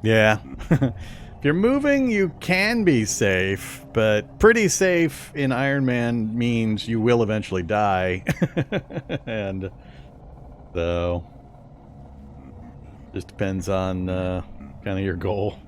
Yeah. If you're moving, you can be safe, but pretty safe in Iron Man means you will eventually die. And so, just depends on kind of your goal.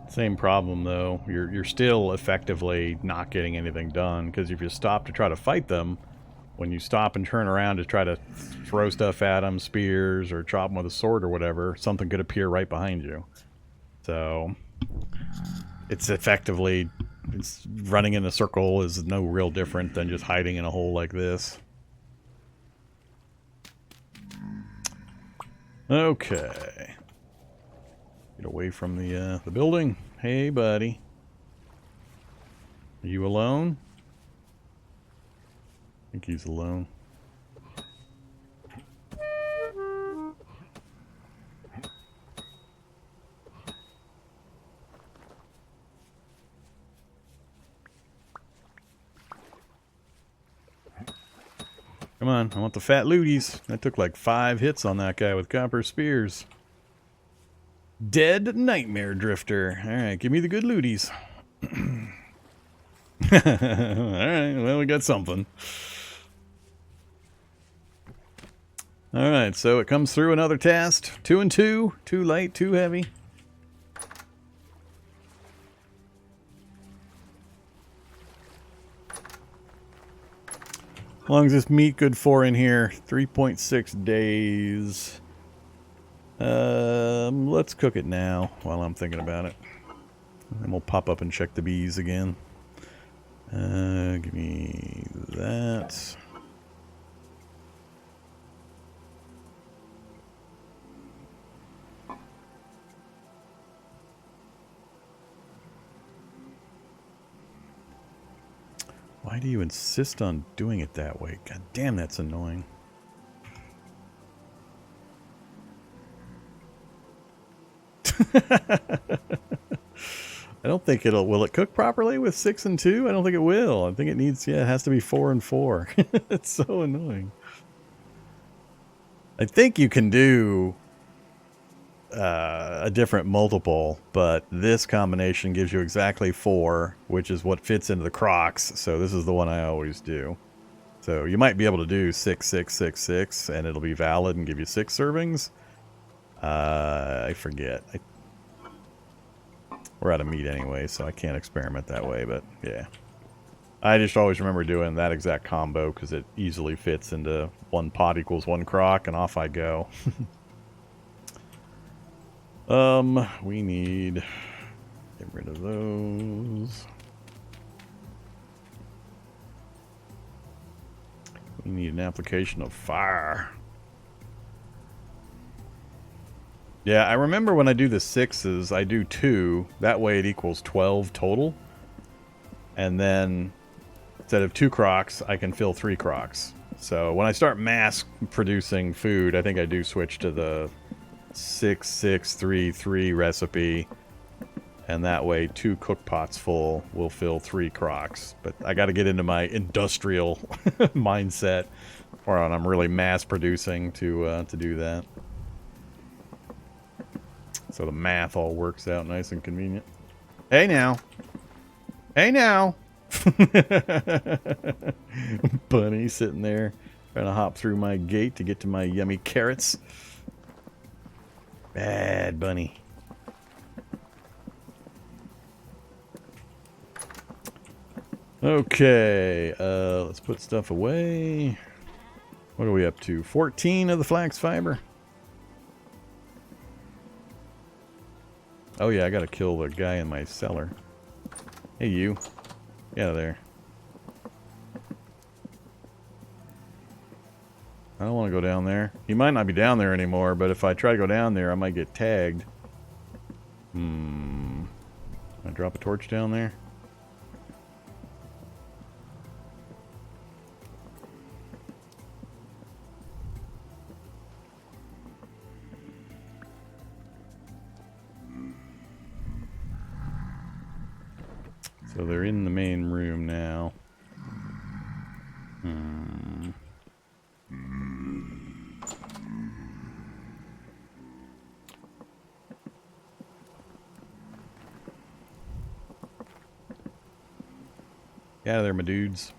Same problem though. You're still effectively not getting anything done, because if you stop to try to fight them, when you stop and turn around to try to throw stuff at them, spears or chop them with a sword or whatever, something could appear right behind you. So it's effectively, it's running in a circle is no real different than just hiding in a hole like this. Okay. Get away from the building. Hey, buddy. Are you alone? I think he's alone. Come on, I want the fat looties. I took like 5 hits on that guy with copper spears. Dead Nightmare Drifter. Alright, give me the good looties. Alright, well, we got something. Alright, so it comes through another test. 2 and 2. Too light, too heavy. How long is this meat good for in here? 3.6 days. Let's cook it now while I'm thinking about it. And we'll pop up and check the bees again. Give me that. Why do you insist on doing it that way? God damn, that's annoying. I don't think will it cook properly with 6 and 2? I don't think it will. I think it needs, yeah, it has to be 4 and 4. It's so annoying. I think you can do a different multiple, but this combination gives you exactly 4, which is what fits into the Crocs. So this is the one I always do. So you might be able to do 6, 6, 6, 6, and it'll be valid and give you 6 servings. I forget. We're out of meat anyway, so I can't experiment that way, but yeah. I just always remember doing that exact combo because it easily fits into 1 pot equals 1 croc, and off I go. We need... Get rid of those. We need an application of fire. Yeah, I remember when I do the 6s, I do 2. That way it equals 12 total. And then, instead of 2 crocs, I can fill 3 crocs. So when I start mass producing food, I think I do switch to the 6-6-3-3 recipe. And that way 2 cook pots full will fill 3 crocs. But I got to get into my industrial mindset, or I'm really mass producing to do that. So the math all works out nice and convenient. Hey now. Hey now. Bunny sitting there trying to hop through my gate to get to my yummy carrots. Bad bunny. Okay, let's put stuff away. What are we up to? 14 of the flax fiber. Oh yeah, I gotta kill the guy in my cellar. Hey you. Get out of there. I don't want to go down there. He might not be down there anymore, but if I try to go down there, I might get tagged. Can I drop a torch down there? So they're in the main room now. Get out of there, my dudes.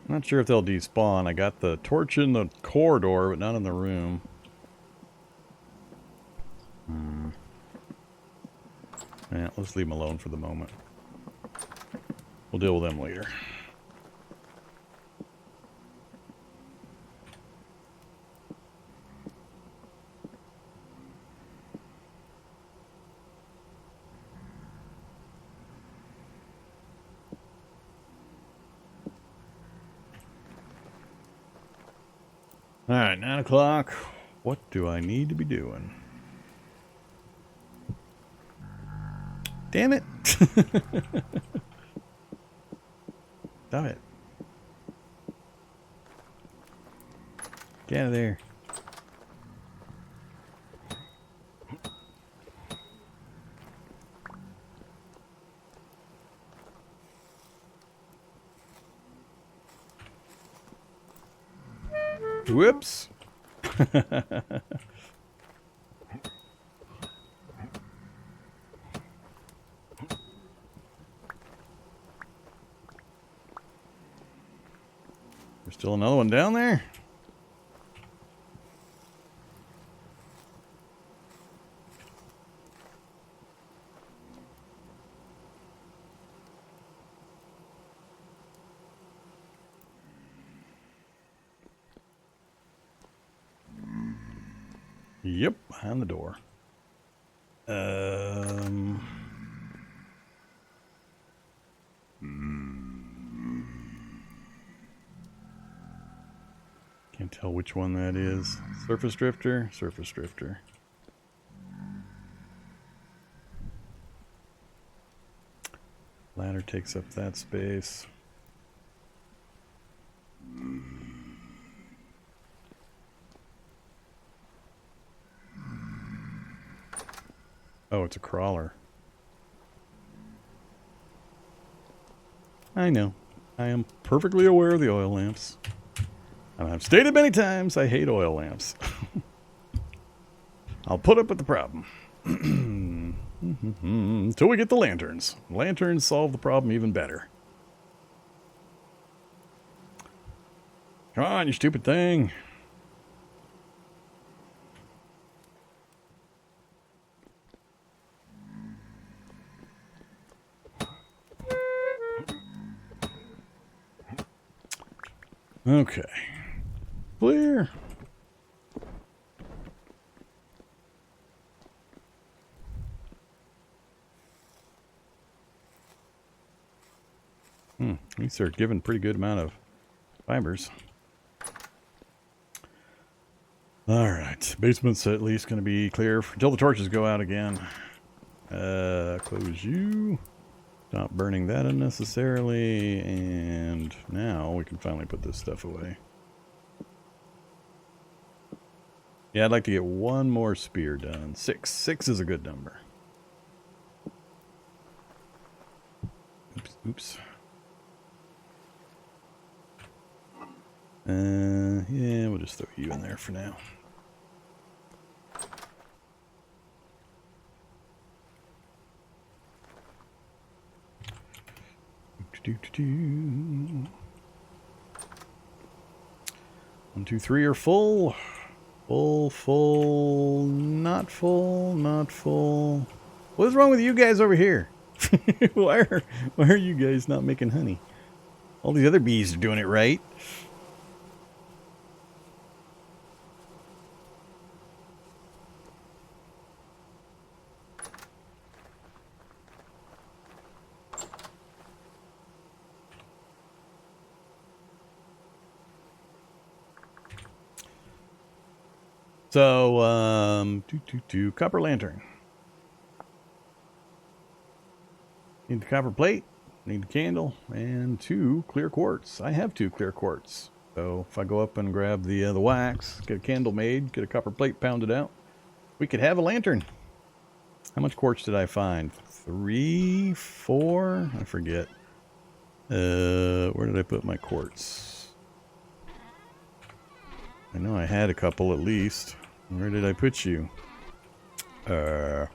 Not sure if they'll despawn. I got the torch in the corridor, but not in the room. Yeah, let's leave them alone for the moment. We'll deal with them later. Alright, 9 o'clock. What do I need to be doing? Damn it! Stop it. Get out of there. Whoops. There's still another one down there. Yep, behind the door. Can't tell which one that is. Surface drifter, surface drifter. Ladder takes up that space. Oh, it's a crawler. I know. I am perfectly aware of the oil lamps. And I've stated many times I hate oil lamps. I'll put up with the problem. Until we get the lanterns. Lanterns solve the problem even better. Come on, you stupid thing. Okay. Clear. These are giving pretty good amount of fibers. Alright. Basement's at least going to be clear until the torches go out again. Close you. Stop burning that unnecessarily. And now we can finally put this stuff away. Yeah, I'd like to get one more spear done. 6. 6 is a good number. Oops. Oops. Yeah, we'll just throw you in there for now. One, two, three are full. Full, full, not full, not full. What's wrong with you guys over here? why are you guys not making honey? All these other bees are doing it right. So, copper lantern. Need the copper plate, need the candle, and 2 clear quartz. I have 2 clear quartz. So if I go up and grab the wax, get a candle made, get a copper plate pounded out, we could have a lantern. How much quartz did I find? 3, 4? I forget. Where did I put my quartz? I know I had a couple at least. Where did I put you? Are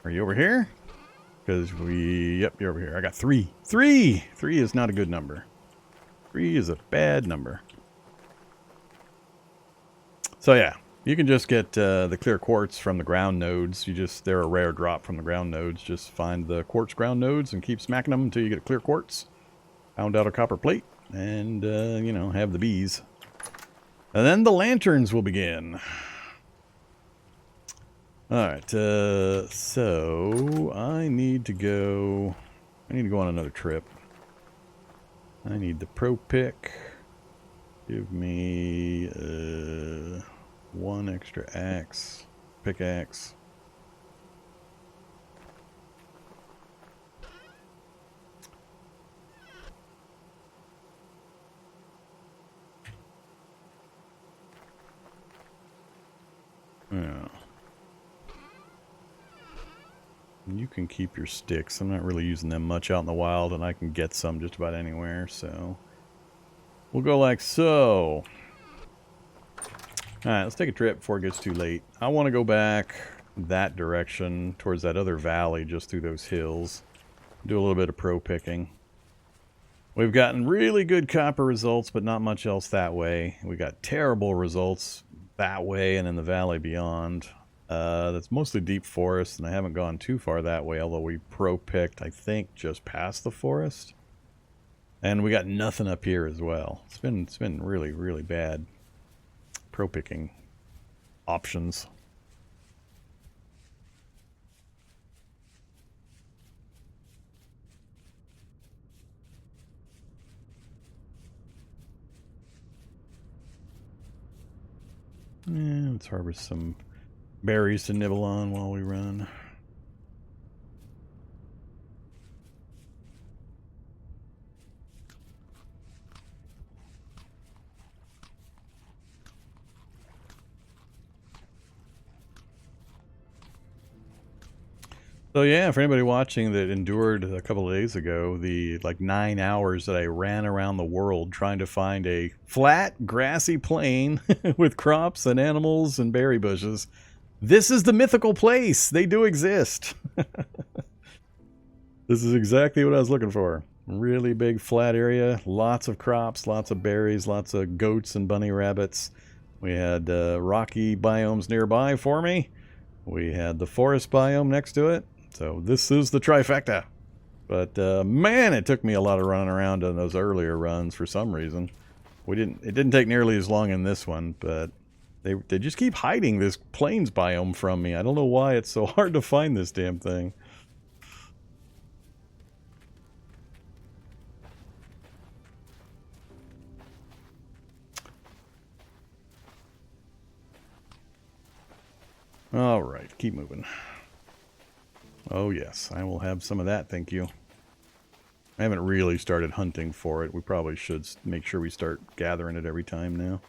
you over here? Because yep, you're over here. I got 3. 3! 3 is not a good number. 3 is a bad number. So yeah, you can just get the clear quartz from the ground nodes. They're a rare drop from the ground nodes. Just find the quartz ground nodes and keep smacking them until you get a clear quartz. Pound out a copper plate and, you know, have the bees. And then the lanterns will begin. Alright, so I need to go on another trip. I need the pro pick. Give me 1 extra axe, pickaxe. Yeah. You can keep your sticks. I'm not really using them much out in the wild, and I can get some just about anywhere, so we'll go like so. Alright, let's take a trip before it gets too late. I want to go back that direction towards that other valley just through those hills. Do a little bit of pro picking. We've gotten really good copper results, but not much else that way. We got terrible results that way and in the valley beyond. That's mostly deep forest, and I haven't gone too far that way, although we pro-picked, I think, just past the forest. And we got nothing up here as well. It's been really, really bad pro-picking options. Yeah, let's harvest some berries to nibble on while we run. So yeah, for anybody watching that endured a couple of days ago, the like 9 hours that I ran around the world trying to find a flat, grassy plain with crops and animals and berry bushes. This is the mythical place. They do exist. This is exactly what I was looking for. Really big flat area, lots of crops, lots of berries, lots of goats and bunny rabbits. We had rocky biomes nearby for me. We had the forest biome next to it. So this is the trifecta. But man, it took me a lot of running around on those earlier runs for some reason. It didn't take nearly as long in this one, but they just keep hiding this plains biome from me. I don't know why it's so hard to find this damn thing. All right, keep moving. Oh yes, I will have some of that, thank you. I haven't really started hunting for it. We probably should make sure we start gathering it every time now.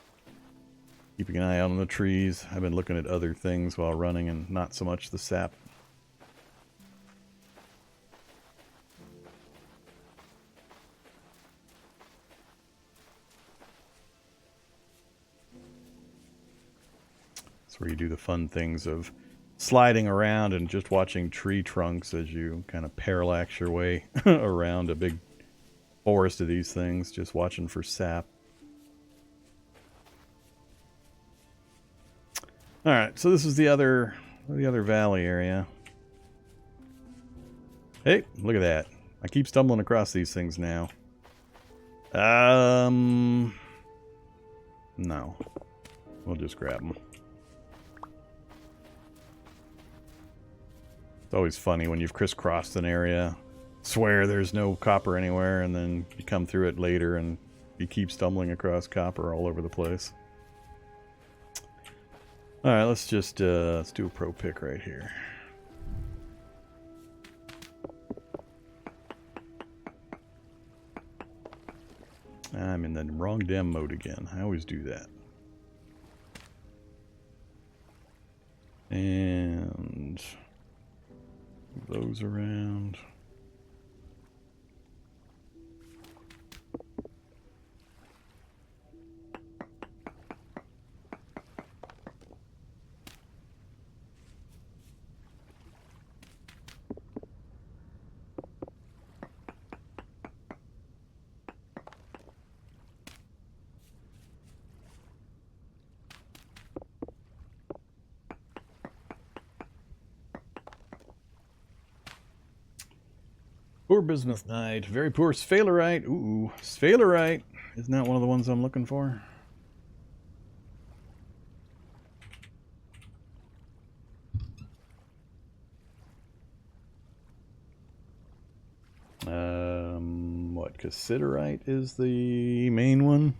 Keeping an eye out on the trees. I've been looking at other things while running and not so much the sap. That's where you do the fun things of sliding around and just watching tree trunks as you kind of parallax your way around a big forest of these things, just watching for sap. Alright, so this is the other valley area. Hey, look at that. I keep stumbling across these things now. No. We'll just grab them. It's always funny when you've crisscrossed an area, swear there's no copper anywhere, and then you come through it later and you keep stumbling across copper all over the place. Alright, let's just let's do a pro pick right here. I'm in the wrong damn mode again. I always do that. And move those around. Poor bismuth night. Very poor sphalerite. Ooh, sphalerite. Isn't that one of the ones I'm looking for? What? Cassiterite is the main one?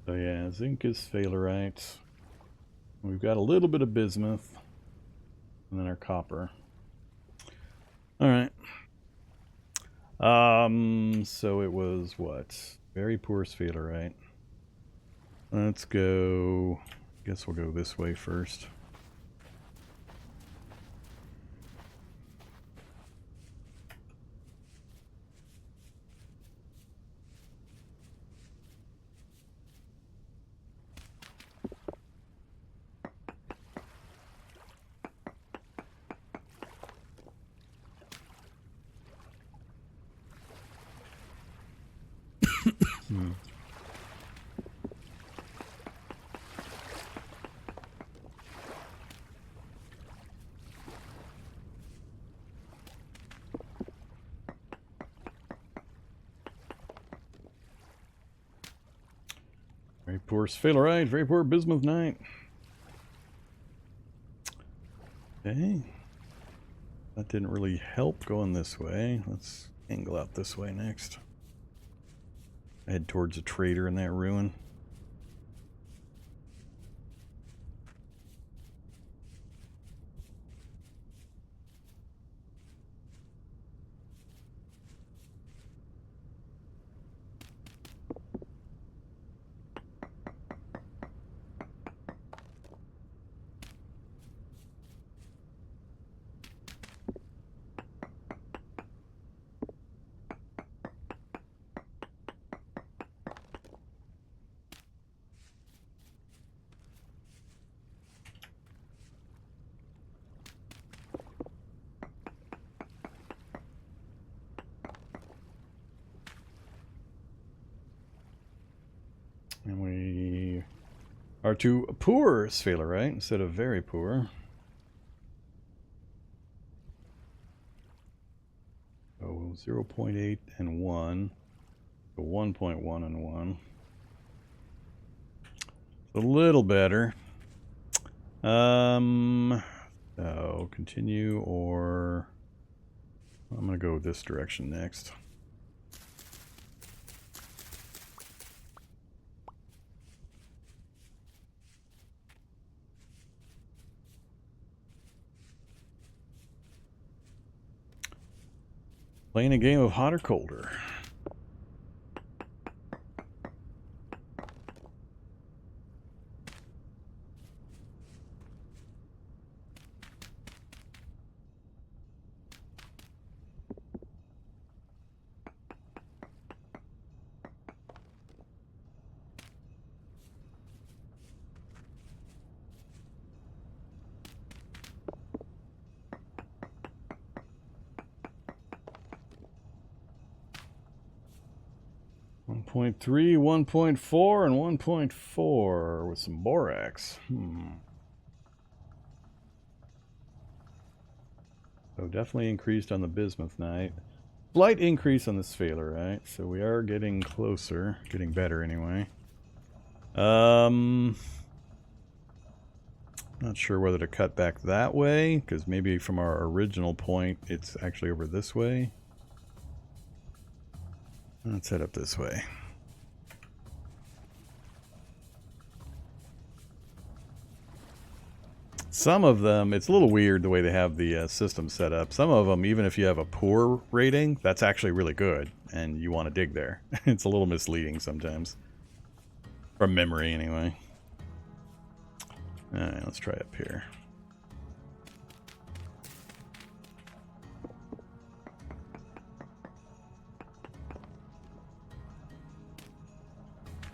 So yeah, zinc is sphalerite. We've got a little bit of bismuth. And then our copper. Alright. So it was what? Very poor sphalerite. Let's go... I guess we'll go this way first. Very poor sphalerite, very poor bismuth night. Okay. That didn't really help going this way. Let's angle out this way next. Head towards a trader in that ruin. And we are to poor sphalerite instead of very poor. Oh, 0.8 and 1. So 1.1 and 1. A little better. So continue, or I'm gonna go this direction next. Playing a game of hot or colder. .3, 1.4, and 1.4 with some borax. So definitely increased on the bismuth night. Slight increase on the sphalerite, so we are getting closer. Getting better anyway. Not sure whether to cut back that way, because maybe from our original point, it's actually over this way. Let's head up this way. Some of them, it's a little weird the way they have the system set up. Some of them, even if you have a poor rating, that's actually really good, and you want to dig there. It's a little misleading sometimes. From memory, anyway. Alright, let's try up here.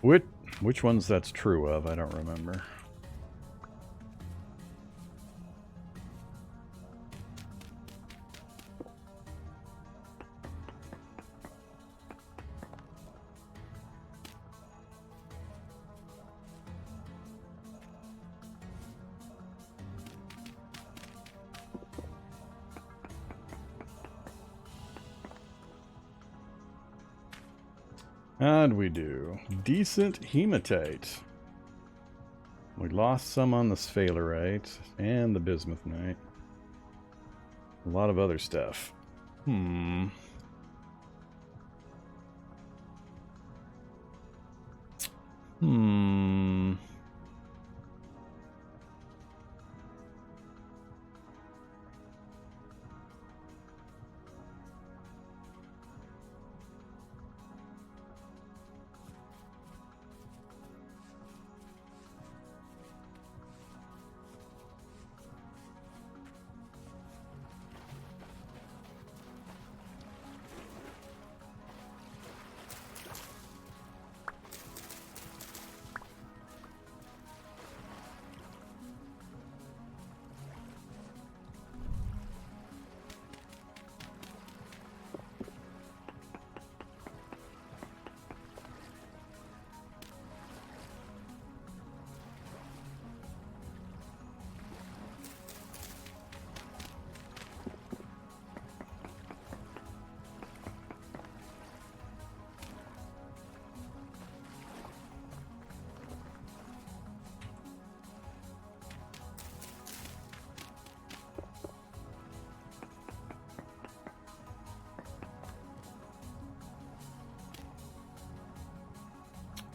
Which ones that's true of, I don't remember. How'd we do? Decent hematite. We lost some on the sphalerite and the bismuthnite. A lot of other stuff. Hmm.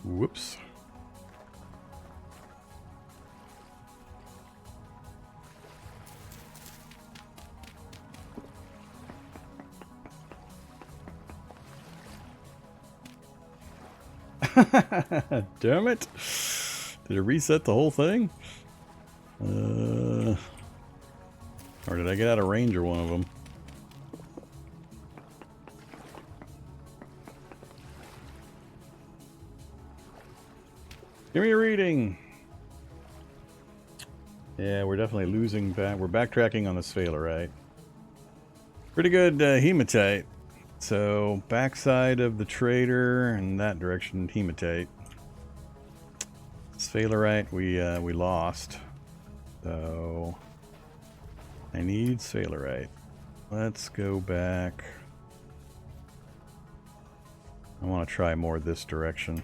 Whoops. Damn it. Did it reset the whole thing? Or did I get out of range of one of them? Give me a reading. Yeah, we're definitely losing back. We're backtracking on the sphalerite. Pretty good hematite. So, backside of the trader in that direction, hematite. Sphalerite, we lost. So, I need sphalerite. Let's go back. I want to try more this direction.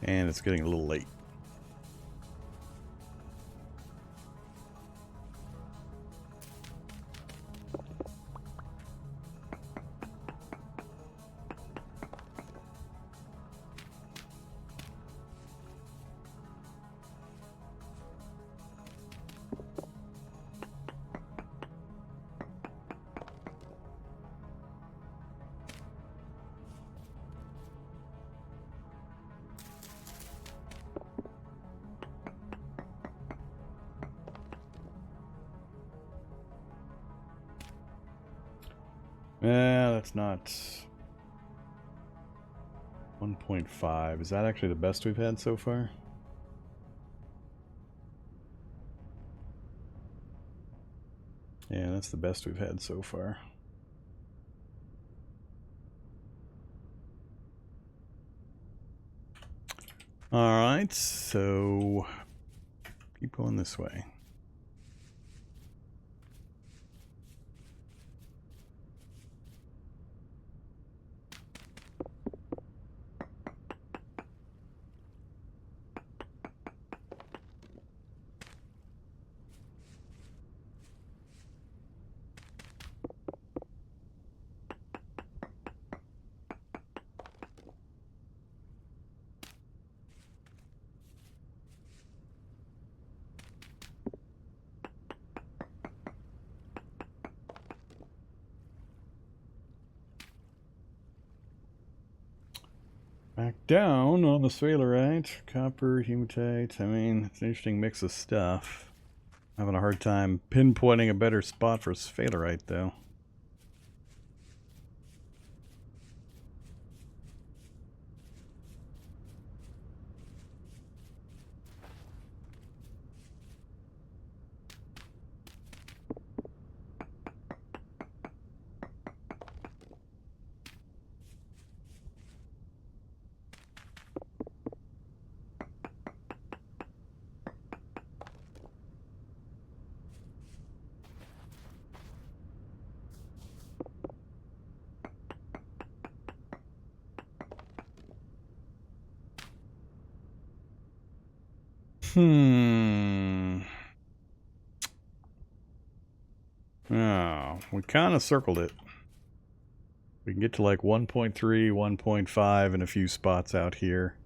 And it's getting a little late. Yeah, that's not 1.5. Is that actually the best we've had so far? Yeah, that's the best we've had so far. Alright, so Keep going this way. Back down on the sphalerite, copper, hematite. I mean, it's an interesting mix of stuff. Having a hard time pinpointing a better spot for sphalerite, though. Oh, we kind of circled it. We can get to like 1.3, 1.5 in a few spots out here.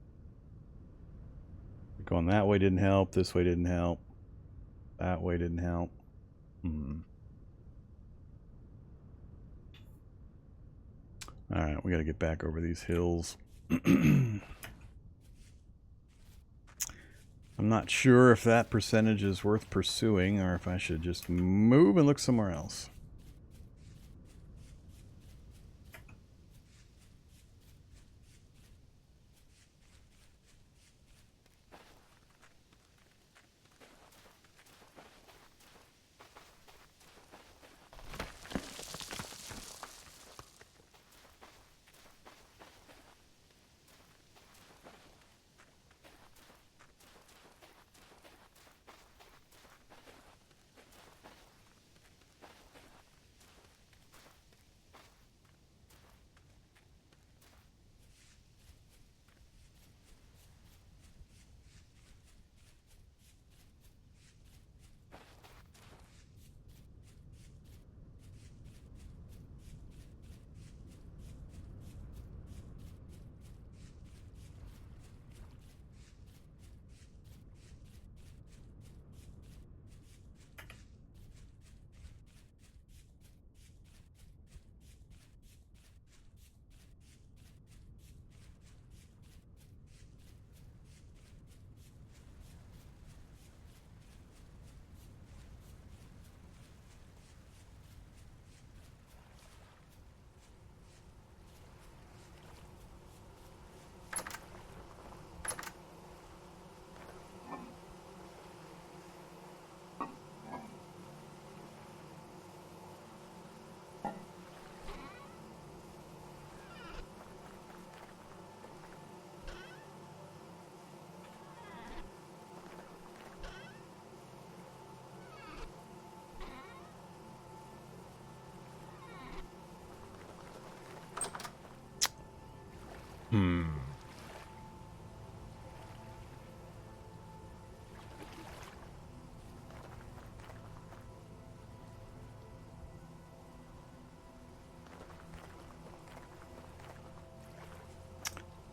Going that way didn't help. This way didn't help. That way didn't help. Alright, we got to get back over these hills. I'm not sure if that percentage is worth pursuing or if I should just move and look somewhere else.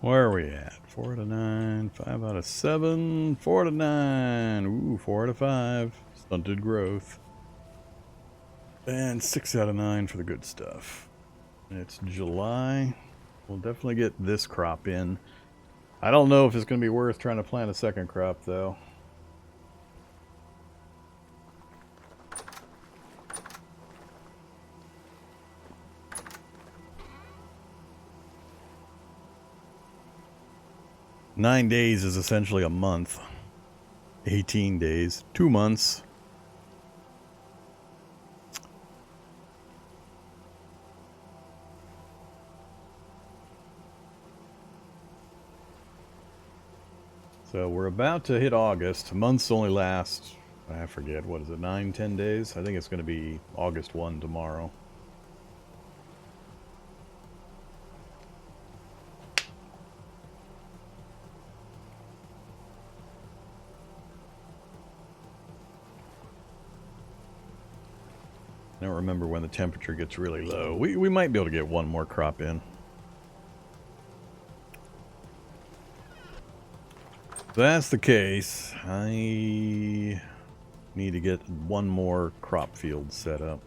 Where are we at? 4 out of 9, 5 out of 7, 4 out of 9. Ooh, 4 out of 5. Stunted growth. And 6 out of 9 for the good stuff. It's July. We'll definitely get this crop in. I don't know if it's going to be worth trying to plant a second crop, though. Nine days is essentially a month. 18 days. 2 months. So we're about to hit August. Months only last, I forget, what is it, 9-10 days? I think it's going to be August 1 tomorrow. I don't remember when the temperature gets really low. We might be able to get one more crop in. If that's the case, I need to get one more crop field set up.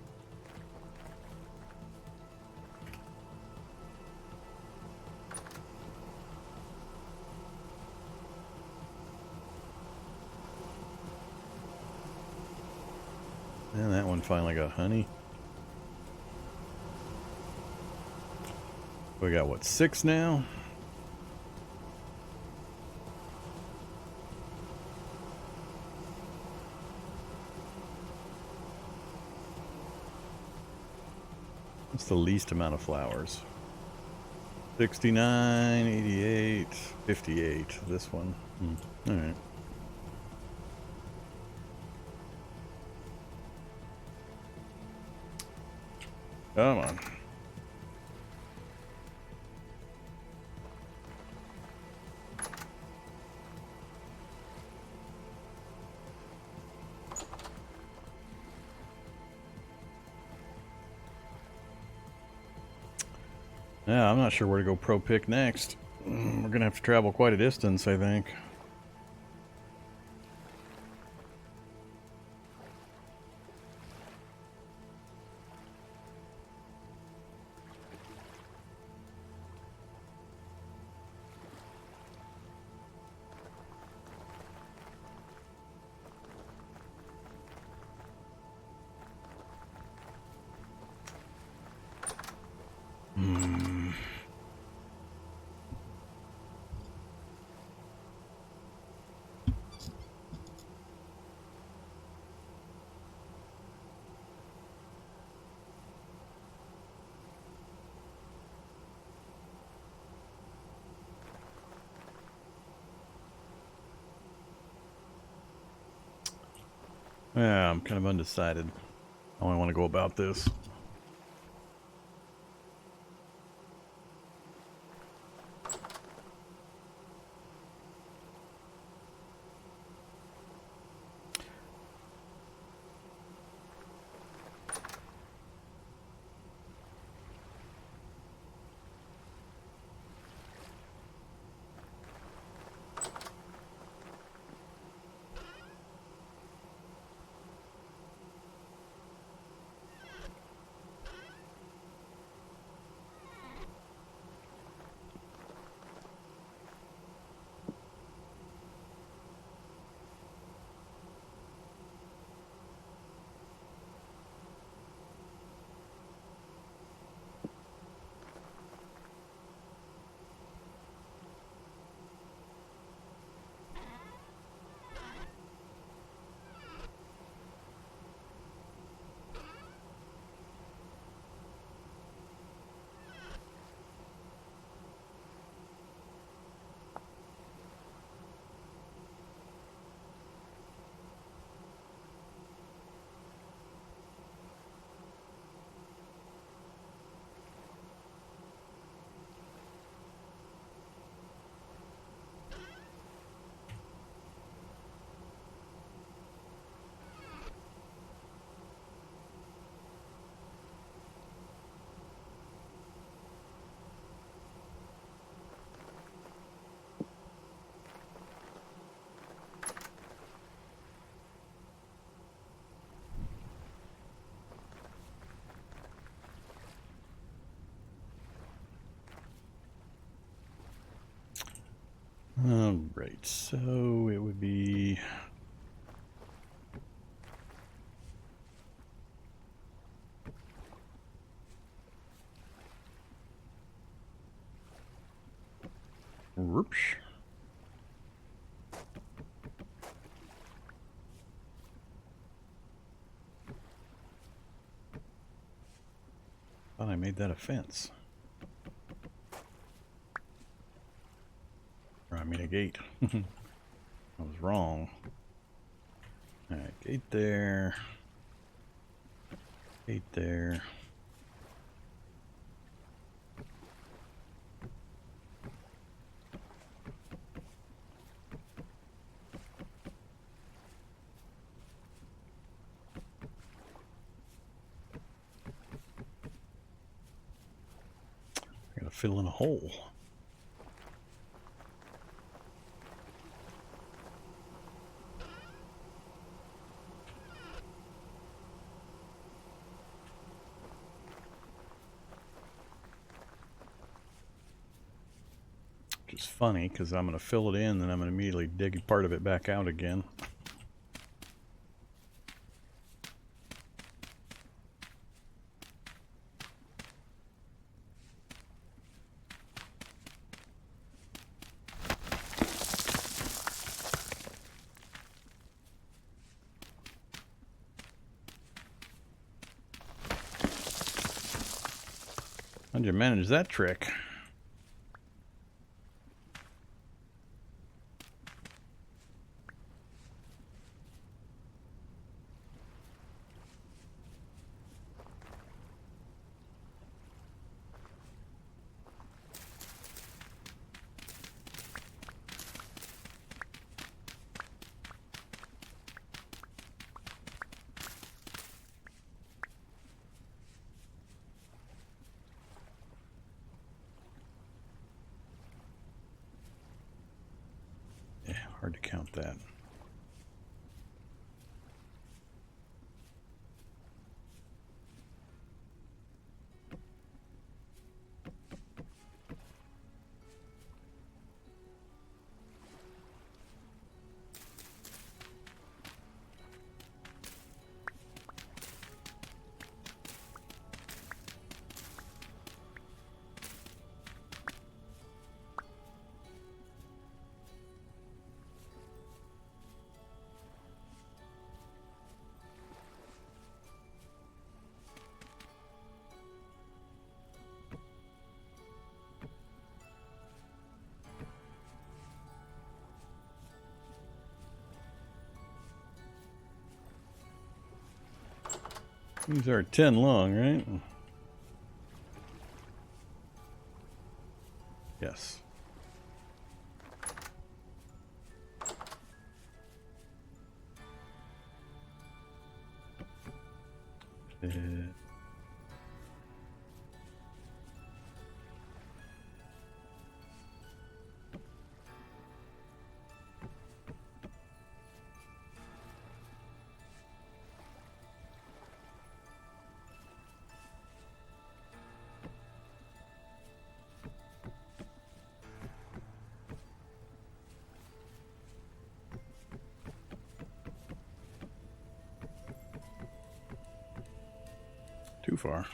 And that one finally got honey. We got, what, 6 now? What's the least amount of flowers? 69, 88, 58. This one. All right. Come on. Yeah, I'm not sure where to go pro pick next. We're gonna have to travel quite a distance, I think. Yeah, I'm kind of undecided how I want to go about this. Alright, so it would be... Whoops. Thought I made that a fence. Or I mean a gate. I was wrong. Alright, gate there. Gate there. I gotta fill in a hole. Which is funny, because I'm going to fill it in, then I'm going to immediately dig part of it back out again. How'd you manage that trick? Hard to count that. These are 10 long, right? Yes. Too far.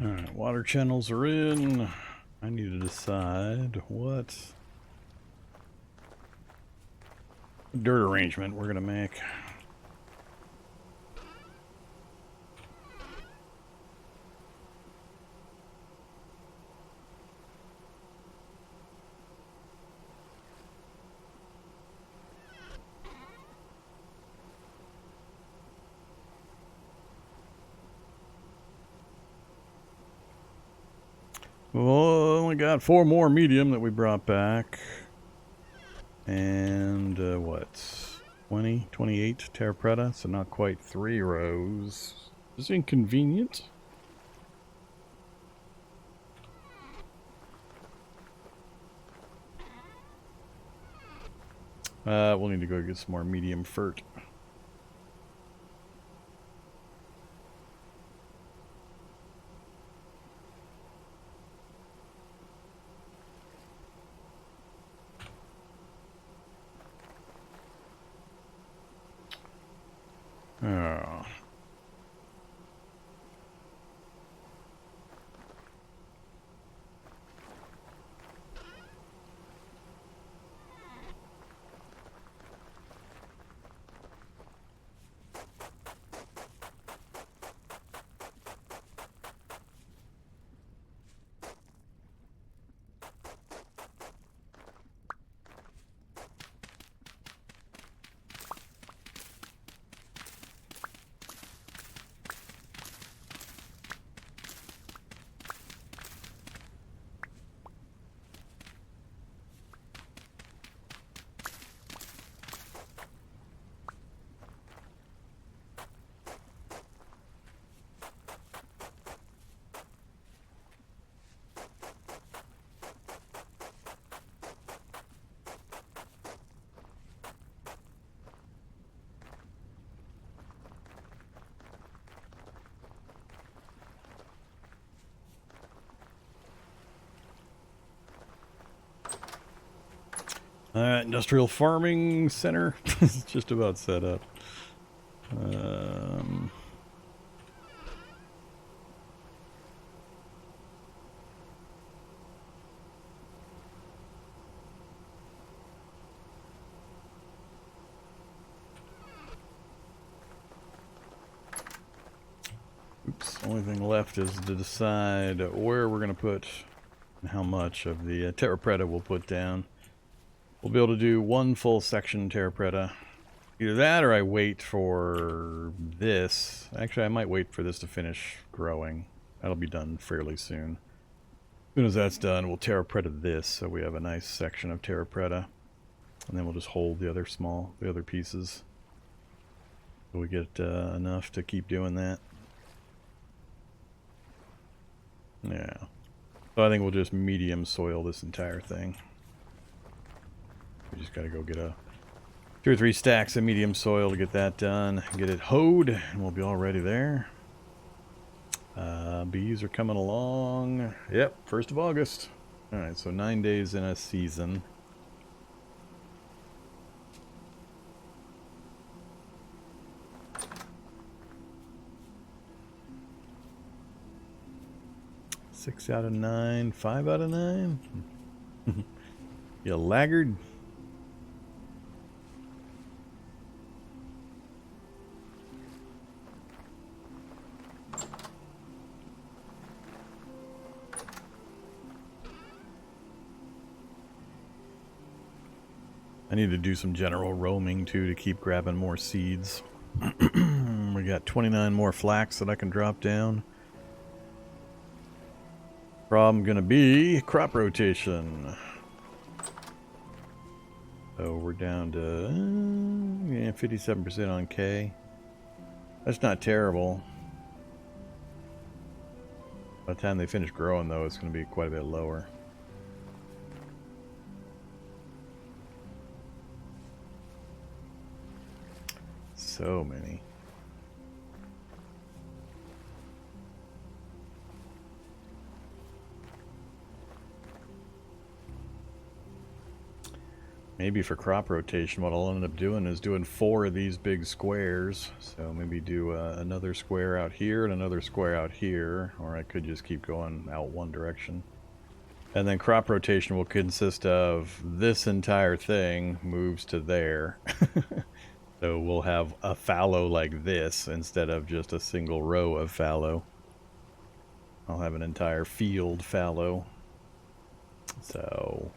Alright, water channels are in. I need to decide what dirt arrangement we're going to make. Well, only got 4 more medium that we brought back. And, what? 20, 28 terrapreta, so not quite 3 rows. Is inconvenient. We'll need to go get some more medium fert. Oh. Alright, industrial farming center. It's just about set up. Oops, only thing left is to decide where we're going to put and how much of the terrapreta we'll put down. We'll be able to do 1 full section terrapreta. Either that or I wait for this. Actually, I might wait for this to finish growing. That'll be done fairly soon. As soon as that's done, we'll terrapreta this so we have a nice section of terrapreta. And then we'll just hold the other pieces. So we get enough to keep doing that. Yeah. So I think we'll just medium soil this entire thing. We just gotta go get 2 or 3 stacks of medium soil to get that done. Get it hoed, and we'll be all ready there. Bees are coming along. Yep, 1st of August. Alright, so 9 days in a season. Six out of 9, 5 out of 9. You laggard. I need to do some general roaming too to keep grabbing more seeds. We got 29 more flax that I can drop down. Problem gonna be crop rotation. So we're down to yeah, 57% on K. That's not terrible. By the time they finish growing though, it's gonna be quite a bit lower. So many. Maybe for crop rotation, what I'll end up doing is doing 4 of these big squares. So maybe do another square out here and another square out here. Or I could just keep going out one direction. And then crop rotation will consist of this entire thing moves to there. So we'll have a fallow like this instead of just a single row of fallow. I'll have an entire field fallow. So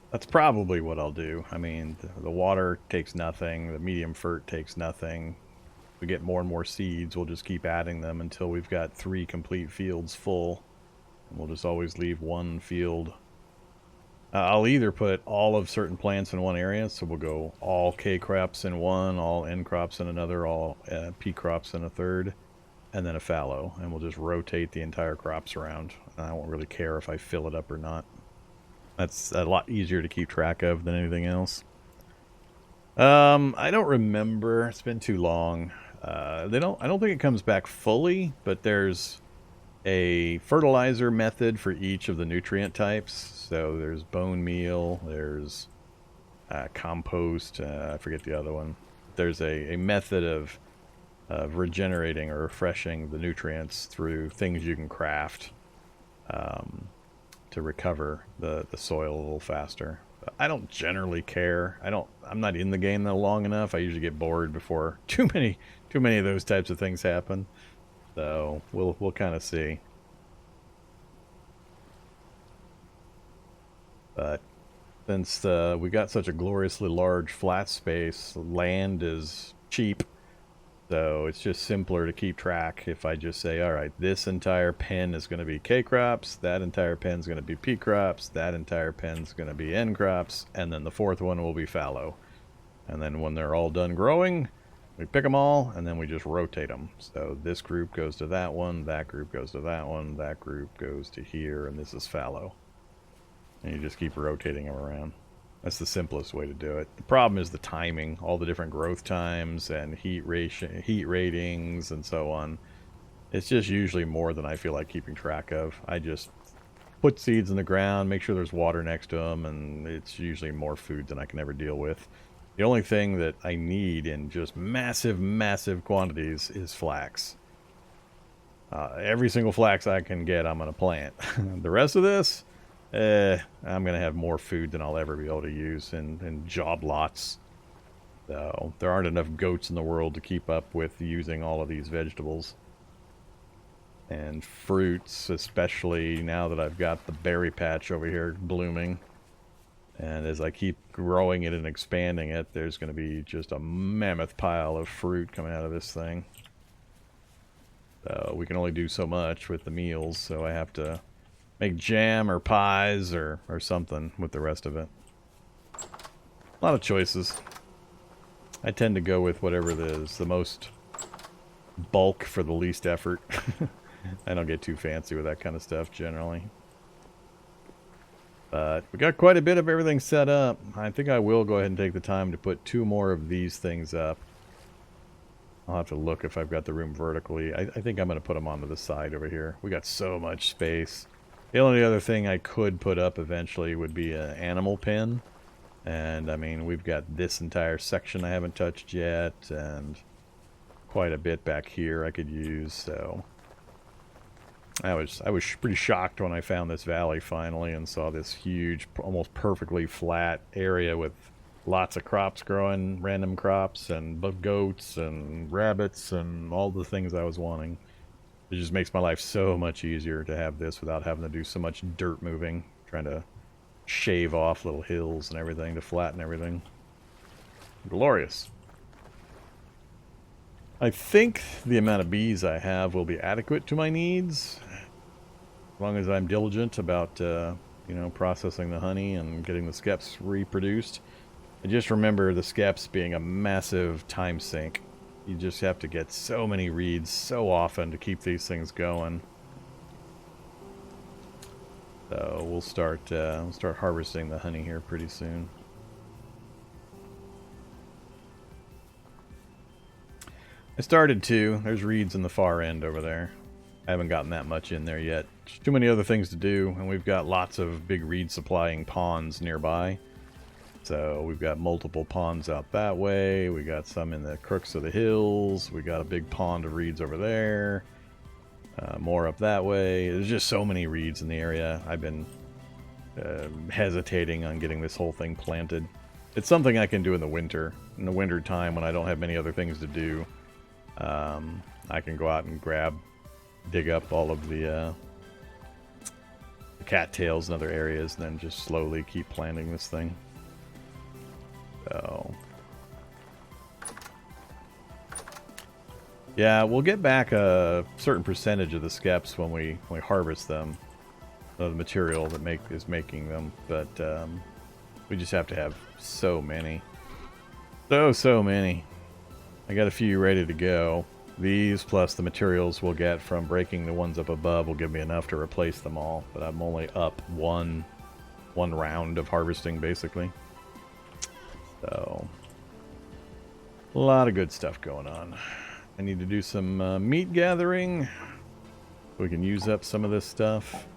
that's probably what I'll do. I mean, the water takes nothing. The medium fert takes nothing. We get more and more seeds. We'll just keep adding them until we've got 3 complete fields full. We'll just always leave one field. I'll either put all of certain plants in one area, so we'll go all K crops in one, all N crops in another, all P crops in a third, and then a fallow, and we'll just rotate the entire crops around. I won't really care if I fill it up or not. That's a lot easier to keep track of than anything else. I don't remember. It's been too long. I don't think it comes back fully, but there's a fertilizer method for each of the nutrient types. So there's bone meal, there's compost, I forget the other one. There's a method of regenerating or refreshing the nutrients through things you can craft to recover the soil a little faster. I don't generally care. I'm not in the game though long enough. I usually get bored before too many of those types of things happen. So we'll kind of see. But since we got such a gloriously large flat space, land is cheap. So it's just simpler to keep track if I just say, all right, this entire pen is going to be K crops, that entire pen is going to be P crops, that entire pen is going to be N crops, and then the fourth one will be fallow. And then when they're all done growing, we pick them all, and then we just rotate them. So this group goes to that one, that group goes to that one, that group goes to here, and this is fallow. And you just keep rotating them around. That's the simplest way to do it. The problem is the timing, all the different growth times and heat ratings and so on. It's just usually more than I feel like keeping track of. I just put seeds in the ground, make sure there's water next to them, and it's usually more food than I can ever deal with. The only thing that I need in just massive, massive quantities is flax. Every single flax I can get, I'm going to plant. The rest of this, I'm going to have more food than I'll ever be able to use in job lots. So there aren't enough goats in the world to keep up with using all of these vegetables. And fruits, especially now that I've got the berry patch over here blooming. And as I keep growing it and expanding it, there's going to be just a mammoth pile of fruit coming out of this thing. So we can only do so much with the meals, so I have to make jam or pies or something with the rest of it. A lot of choices. I tend to go with whatever is the most bulk for the least effort. I don't get too fancy with that kind of stuff generally. But we got quite a bit of everything set up. I think I will go ahead and take the time to put 2 more of these things up. I'll have to look if I've got the room vertically. I think I'm going to put them onto the side over here. We got so much space. The only other thing I could put up eventually would be an animal pen. And I mean, we've got this entire section I haven't touched yet, and quite a bit back here I could use, so I was pretty shocked when I found this valley finally and saw this huge, almost perfectly flat area with lots of crops growing, random crops, and goats and rabbits and all the things I was wanting. It just makes my life so much easier to have this without having to do so much dirt moving, trying to shave off little hills and everything to flatten everything. Glorious. I think the amount of bees I have will be adequate to my needs, as long as I'm diligent about, you know, processing the honey and getting the skeps reproduced. I just remember the skeps being a massive time sink. You just have to get so many reeds so often to keep these things going. So we'll start harvesting the honey here pretty soon. I started to. There's reeds in the far end over there. I haven't gotten that much in there yet. There's too many other things to do, and we've got lots of big reed supplying ponds nearby. So we've got multiple ponds out that way. We got some in the crooks of the hills. We got a big pond of reeds over there. More up that way. There's just so many reeds in the area. I've been hesitating on getting this whole thing planted. It's something I can do in the winter. In the winter time when I don't have many other things to do. I can go out and dig up all of the cattails in other areas and then just slowly keep planting this thing. So yeah, we'll get back a certain percentage of the skeps when we harvest them. the material that is making them, but we just have to have so many. So many. I got a few ready to go. These plus the materials we'll get from breaking the ones up above will give me enough to replace them all, but I'm only up one round of harvesting basically. So a lot of good stuff going on. I need to do some meat gathering. We can use up some of this stuff.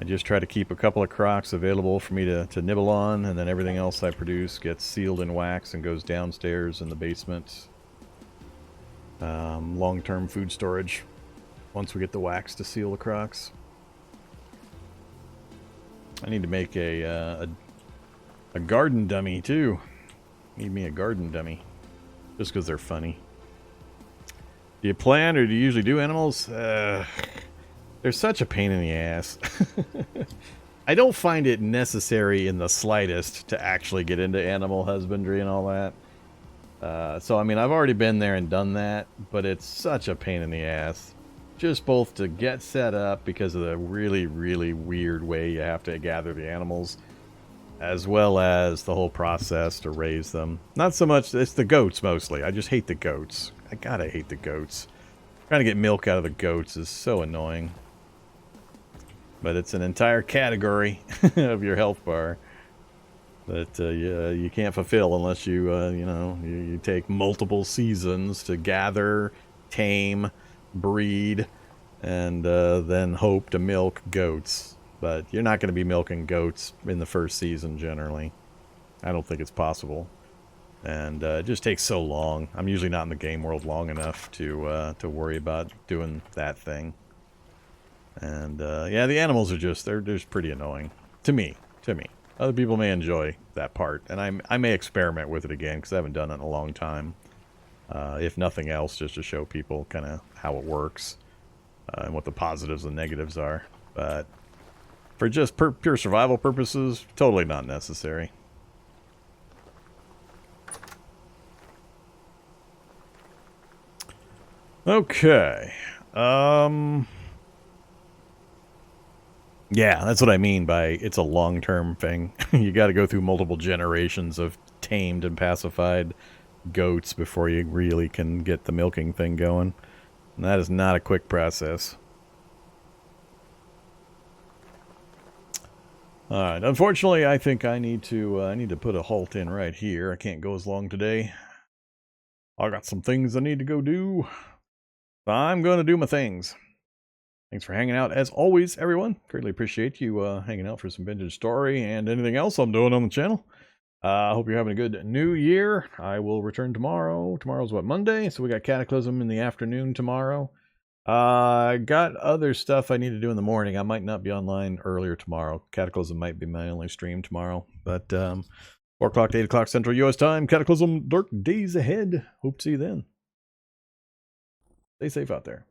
I just try to keep a couple of crocs available for me to nibble on, and then everything else I produce gets sealed in wax and goes downstairs in the basement. Long-term food storage once we get the wax to seal the crocs. I need to make a garden dummy too. Need me a garden dummy just because they're funny. Do you plant or do you usually do animals? They're such a pain in the ass. I don't find it necessary in the slightest to actually get into animal husbandry and all that. So, I mean, I've already been there and done that, but it's such a pain in the ass. Just both to get set up because of the really, really weird way you have to gather the animals, as well as the whole process to raise them. Not so much, it's the goats mostly. I just hate the goats. I gotta hate the goats. Trying to get milk out of the goats is so annoying. But it's an entire category of your health bar that you can't fulfill unless you, you take multiple seasons to gather, tame, breed, and then hope to milk goats. But you're not going to be milking goats in the first season generally. I don't think it's possible. And it just takes so long. I'm usually not in the game world long enough to worry about doing that thing. And yeah, the animals are they're just pretty annoying to me. Other people may enjoy that part, and I may experiment with it again because I haven't done it in a long time. If nothing else, just to show people kind of how it works and what the positives and negatives are. But for just pure survival purposes, totally not necessary. Okay. Yeah, that's what I mean by it's a long-term thing. You got to go through multiple generations of tamed and pacified goats before you really can get the milking thing going. And that is not a quick process. Alright, unfortunately I think I need to put a halt in right here. I can't go as long today. I got some things I need to go do. I'm going to do my things. Thanks for hanging out as always, everyone. Greatly appreciate you hanging out for some vintage story and anything else I'm doing on the channel. I hope you're having a good new year. I will return tomorrow. Tomorrow's what, Monday? So we got Cataclysm in the afternoon tomorrow. I got other stuff I need to do in the morning. I might not be online earlier tomorrow. Cataclysm might be my only stream tomorrow. But 4 o'clock to 8 o'clock Central US time. Cataclysm, dark days ahead. Hope to see you then. Stay safe out there.